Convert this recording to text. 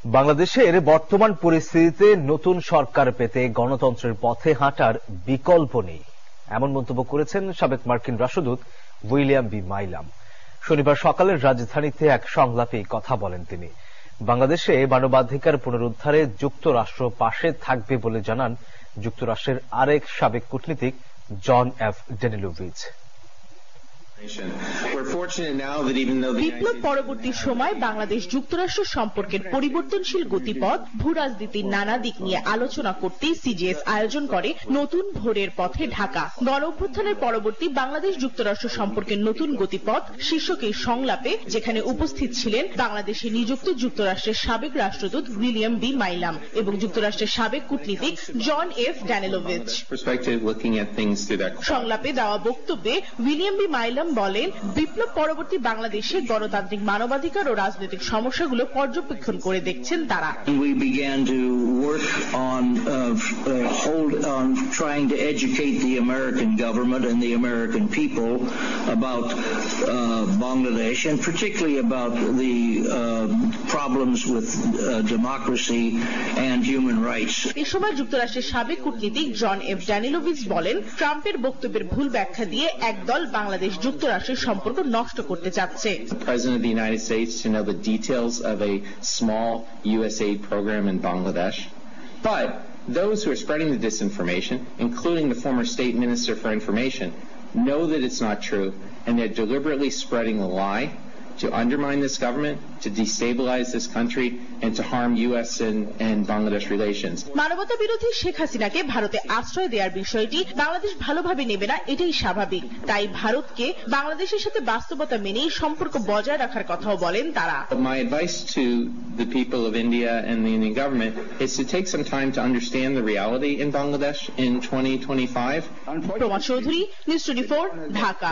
বাংলাদেশের বর্তমান পরিস্থিতিতে নতুন সরকার পেতে গণতন্ত্রের পথে হাঁটার বিকল্প নেই, এমন মন্তব্য করেছেন সাবেক মার্কিন রাষ্ট্রদূত উইলিয়াম বি মাইলাম। শনিবার সকালে রাজধানীতে এক সংলাপে কথা বলেন তিনি। বাংলাদেশে মানবাধিকার পুনরুদ্ধারে যুক্তরাষ্ট্র পাশে থাকবে বলে জানান যুক্তরাষ্ট্রের আরেক সাবেক কূটনীতিক জন এফ ড্যানিলোভিচ। বিপ্লব পরবর্তী সময় বাংলাদেশ যুক্তরাষ্ট্র সম্পর্কের পরিবর্তনশীল গতিপথ, ভূ রাজনীতির নানা দিক নিয়ে আলোচনা করতে সিজিএস আয়োজন করে নতুন ভোরের পথে ঢাকা। গণ অভ্যুত্থানের পরবর্তী বাংলাদেশ যুক্তরাষ্ট্র সম্পর্কের নতুন গতিপথ শীর্ষক এই সংলাপে, যেখানে উপস্থিত ছিলেন বাংলাদেশে নিযুক্ত যুক্তরাষ্ট্রের সাবেক রাষ্ট্রদূত উইলিয়াম বি মাইলাম এবং যুক্তরাষ্ট্রের সাবেক কূটনীতিক জন এফ ড্যানিলোভিচ। সংলাপে দেওয়া বক্তব্যে উইলিয়াম বি মাইলাম বলেন, বিপ্লব পরবর্তী বাংলাদেশে গণতান্ত্রিক মানবাধিকার ও রাজনৈতিক সমস্যাগুলো পর্যবেক্ষণ করে দেখছেন তারা। We began to work on trying to educate the American government and the American people about Bangladesh, and particularly about the problems with democracy and human rights. এই সময় যুক্তরাষ্ট্রের সাবেক কূটনীতিক জন এফ ড্যানিলোভিচ বলেন, ট্রাম্পের বক্তব্যের ভুল ব্যাখ্যা দিয়ে একদল বাংলাদেশ যুক্তরাষ্ট্রের সম্পর্ক নষ্ট করতে চাচ্ছে। The President of the United States to know the details of a small USAID program in Bangladesh, but those who are spreading the disinformation, including the former State Minister for Information, know that it's not true, and they're deliberately spreading a lie to undermine this government, to destabilize this country, and to harm U.S. and Bangladesh relations. মানবতা বিরোধী শেখ হাসিনাকে ভারতে আশ্রয় দেওয়ার বিষয়টি বাংলাদেশ ভালোভাবে নেবে না, এটাই স্বাভাবিক। তাই ভারতকে বাংলাদেশের সাথে বাস্তবতা মেনেই সম্পর্ক বজায় রাখার কথাও বলেন তারা। My advice to the people of India and the Indian government is to take some time to understand the reality in Bangladesh in 2025. প্রমাণ চৌধুরী, নিউজ 24, ঢাকা।